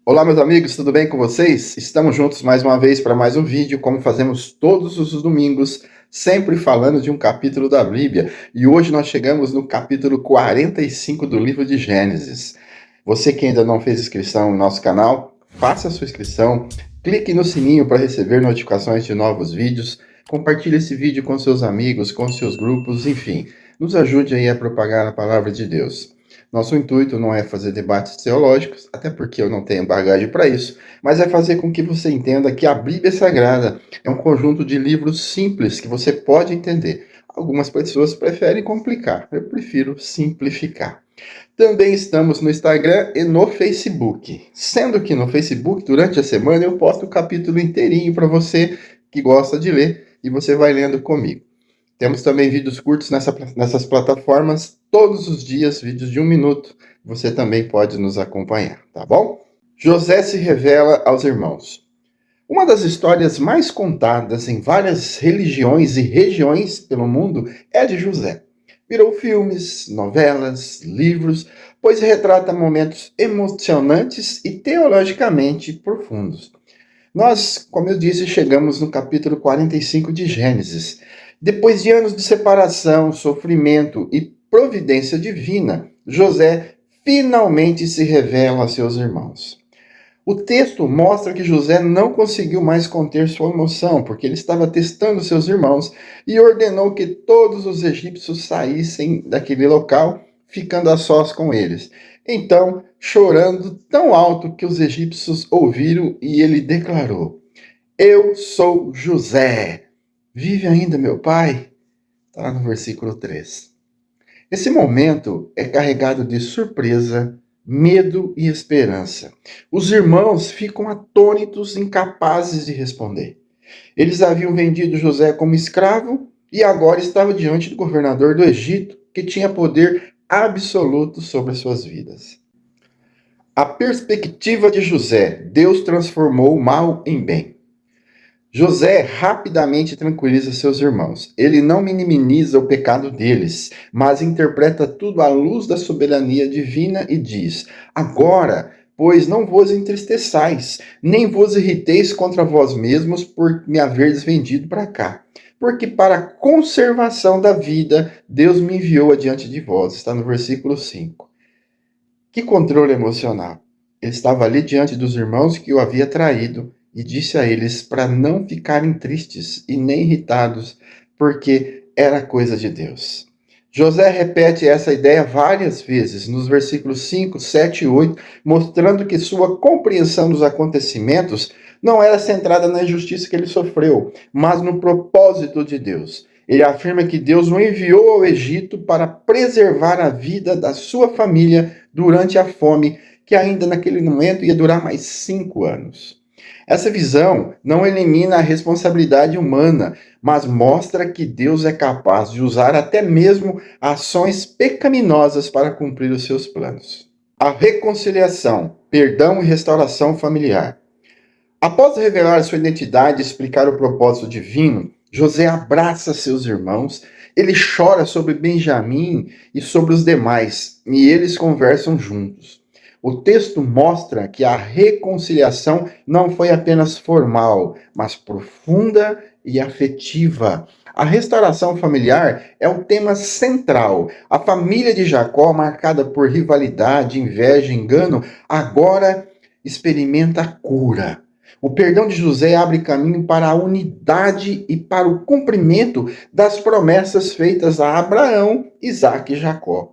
Olá, meus amigos, tudo bem com vocês? Estamos juntos mais uma vez para mais um vídeo, como fazemos todos os domingos, sempre falando de um capítulo da Bíblia. E hoje nós chegamos no capítulo 45 do livro de Gênesis. Você que ainda não fez inscrição no nosso canal, faça a sua inscrição, clique no sininho para receber notificações de novos vídeos, compartilhe esse vídeo com seus amigos, com seus grupos, enfim, nos ajude aí a propagar a palavra de Deus. Nosso intuito não é fazer debates teológicos, até porque eu não tenho bagagem para isso, mas é fazer com que você entenda que a Bíblia Sagrada é um conjunto de livros simples que você pode entender. Algumas pessoas preferem complicar, eu prefiro simplificar. Também estamos no Instagram e no Facebook. Sendo que no Facebook, durante a semana, eu posto o capítulo inteirinho para você que gosta de ler e você vai lendo comigo. Temos também vídeos curtos nessas plataformas, todos os dias, vídeos de 1 minuto. Você também pode nos acompanhar, tá bom? José se revela aos irmãos. Uma das histórias mais contadas em várias religiões e regiões pelo mundo é a de José. Virou filmes, novelas, livros, pois retrata momentos emocionantes e teologicamente profundos. Nós, como eu disse, chegamos no capítulo 45 de Gênesis. Depois de anos de separação, sofrimento e providência divina, José finalmente se revela a seus irmãos. O texto mostra que José não conseguiu mais conter sua emoção, porque ele estava testando seus irmãos e ordenou que todos os egípcios saíssem daquele local, ficando a sós com eles. Então, chorando tão alto que os egípcios ouviram, e ele declarou: Eu sou José. Vive ainda meu pai? Está no versículo 3. Esse momento é carregado de surpresa, medo e esperança. Os irmãos ficam atônitos, incapazes de responder. Eles haviam vendido José como escravo e agora estava diante do governador do Egito, que tinha poder absoluto sobre suas vidas. A perspectiva de José: Deus transformou o mal em bem. José rapidamente tranquiliza seus irmãos. Ele não minimiza o pecado deles, mas interpreta tudo à luz da soberania divina e diz: Agora, pois não vos entristeçais, nem vos irriteis contra vós mesmos por me haverdes vendido para cá. Porque para a conservação da vida, Deus me enviou adiante de vós. Está no versículo 5. Que controle emocional! Ele estava ali diante dos irmãos que o havia traído e disse a eles para não ficarem tristes e nem irritados, porque era coisa de Deus. José repete essa ideia várias vezes nos versículos 5, 7 e 8, mostrando que sua compreensão dos acontecimentos não era centrada na injustiça que ele sofreu, mas no propósito de Deus. Ele afirma que Deus o enviou ao Egito para preservar a vida da sua família durante a fome, que ainda naquele momento ia durar mais 5 anos. Essa visão não elimina a responsabilidade humana, mas mostra que Deus é capaz de usar até mesmo ações pecaminosas para cumprir os seus planos. A reconciliação, perdão e restauração familiar. Após revelar sua identidade e explicar o propósito divino, José abraça seus irmãos, ele chora sobre Benjamim e sobre os demais, e eles conversam juntos. O texto mostra que a reconciliação não foi apenas formal, mas profunda e afetiva. A restauração familiar é o tema central. A família de Jacó, marcada por rivalidade, inveja e engano, agora experimenta a cura. O perdão de José abre caminho para a unidade e para o cumprimento das promessas feitas a Abraão, Isaque e Jacó.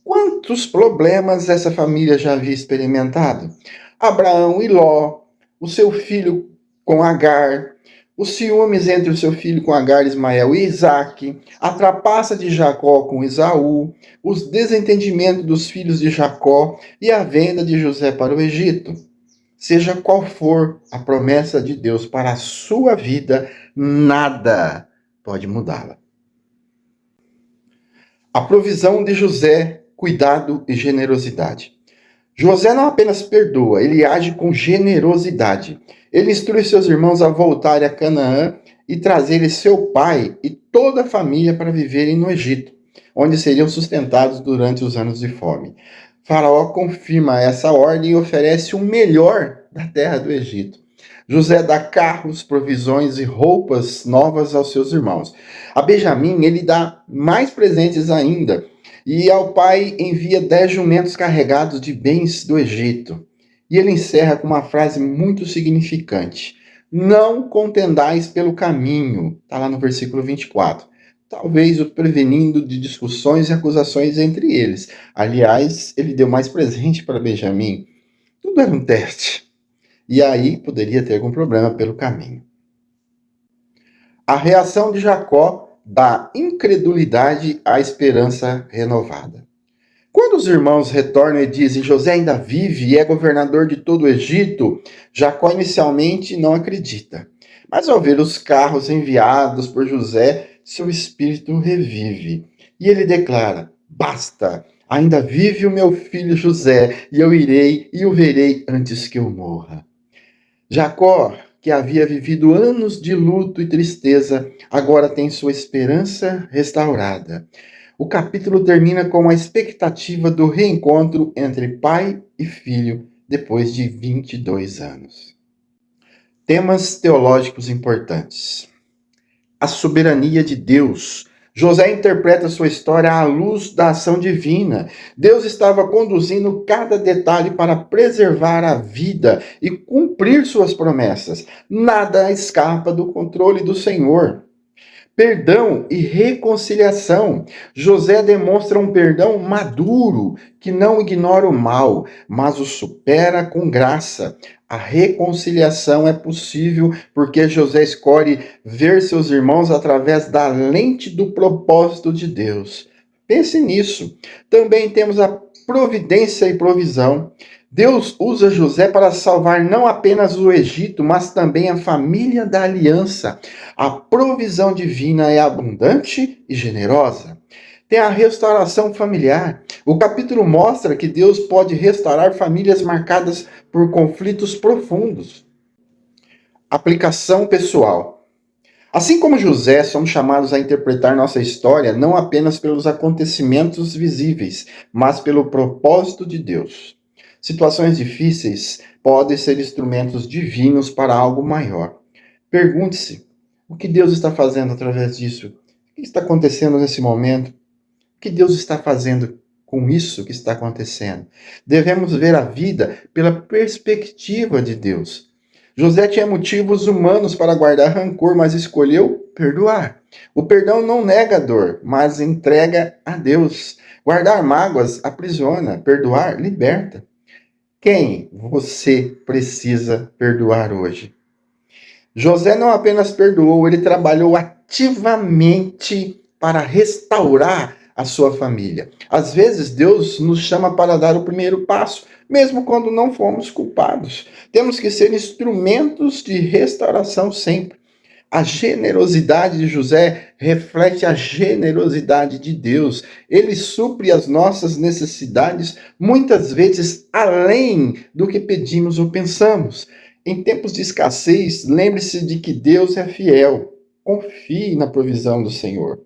Quantos problemas essa família já havia experimentado? Abraão e Ló, o seu filho com Agar, os ciúmes entre o seu filho com Agar, Ismael e Isaque, a trapaça de Jacó com Esaú, os desentendimentos dos filhos de Jacó e a venda de José para o Egito. Seja qual for a promessa de Deus para a sua vida, nada pode mudá-la. A provisão de José, cuidado e generosidade. José não apenas perdoa, ele age com generosidade. Ele instrui seus irmãos a voltarem a Canaã e trazerem seu pai e toda a família para viverem no Egito, onde seriam sustentados durante os anos de fome. Faraó confirma essa ordem e oferece o melhor da terra do Egito. José dá carros, provisões e roupas novas aos seus irmãos. A Benjamim, ele dá mais presentes ainda. E ao pai envia 10 jumentos carregados de bens do Egito. E ele encerra com uma frase muito significante: não contendais pelo caminho. Está lá no versículo 24. Talvez o prevenindo de discussões e acusações entre eles. Aliás, ele deu mais presente para Benjamim. Tudo era um teste. E aí poderia ter algum problema pelo caminho. A reação de Jacó da incredulidade à esperança renovada. Quando os irmãos retornam e dizem José ainda vive e é governador de todo o Egito, Jacó inicialmente não acredita. Mas ao ver os carros enviados por José, seu espírito revive. E ele declara: basta, ainda vive o meu filho José, e eu irei e o verei antes que eu morra. Jacó, que havia vivido anos de luto e tristeza, agora tem sua esperança restaurada. O capítulo termina com a expectativa do reencontro entre pai e filho depois de 22 anos. Temas teológicos importantes. A soberania de Deus. José interpreta sua história à luz da ação divina. Deus estava conduzindo cada detalhe para preservar a vida e cumprir suas promessas. Nada escapa do controle do Senhor. Perdão e reconciliação. José demonstra um perdão maduro, que não ignora o mal, mas o supera com graça. A reconciliação é possível porque José escolhe ver seus irmãos através da lente do propósito de Deus. Pense nisso. Também temos a providência e provisão. Deus usa José para salvar não apenas o Egito, mas também a família da aliança. A provisão divina é abundante e generosa. Tem a restauração familiar. O capítulo mostra que Deus pode restaurar famílias marcadas por conflitos profundos. Aplicação pessoal. Assim como José, somos chamados a interpretar nossa história não apenas pelos acontecimentos visíveis, mas pelo propósito de Deus. Situações difíceis podem ser instrumentos divinos para algo maior. Pergunte-se: o que Deus está fazendo através disso? O que está acontecendo nesse momento? O que Deus está fazendo com isso que está acontecendo? Devemos ver a vida pela perspectiva de Deus. José tinha motivos humanos para guardar rancor, mas escolheu perdoar. O perdão não nega a dor, mas entrega a Deus. Guardar mágoas aprisiona, perdoar liberta. Quem você precisa perdoar hoje? José não apenas perdoou, ele trabalhou ativamente para restaurar a sua família. Às vezes, Deus nos chama para dar o primeiro passo, mesmo quando não fomos culpados. Temos que ser instrumentos de restauração sempre. A generosidade de José reflete a generosidade de Deus. Ele supre as nossas necessidades, muitas vezes além do que pedimos ou pensamos. Em tempos de escassez, lembre-se de que Deus é fiel. Confie na provisão do Senhor.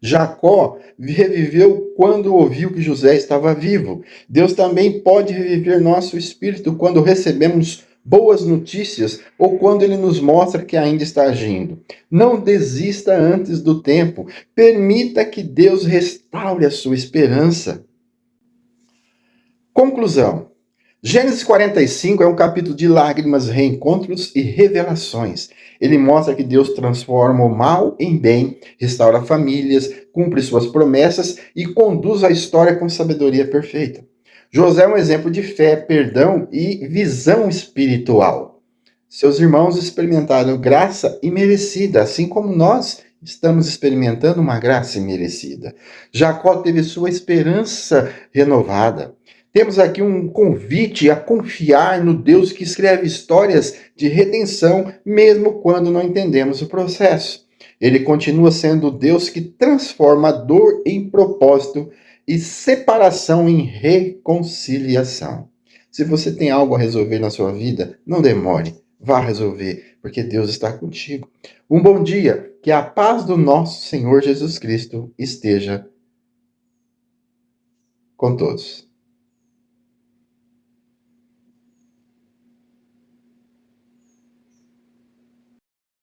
Jacó reviveu quando ouviu que José estava vivo. Deus também pode reviver nosso espírito quando recebemos boas notícias ou quando ele nos mostra que ainda está agindo. Não desista antes do tempo. Permita que Deus restaure a sua esperança. Conclusão. Gênesis 45 é um capítulo de lágrimas, reencontros e revelações. Ele mostra que Deus transforma o mal em bem, restaura famílias, cumpre suas promessas e conduz a história com sabedoria perfeita. José é um exemplo de fé, perdão e visão espiritual. Seus irmãos experimentaram graça imerecida, assim como nós estamos experimentando uma graça imerecida. Jacó teve sua esperança renovada. Temos aqui um convite a confiar no Deus que escreve histórias de redenção, mesmo quando não entendemos o processo. Ele continua sendo o Deus que transforma a dor em propósito e separação em reconciliação. Se você tem algo a resolver na sua vida, não demore, vá resolver, porque Deus está contigo. Um bom dia, que a paz do nosso Senhor Jesus Cristo esteja com todos.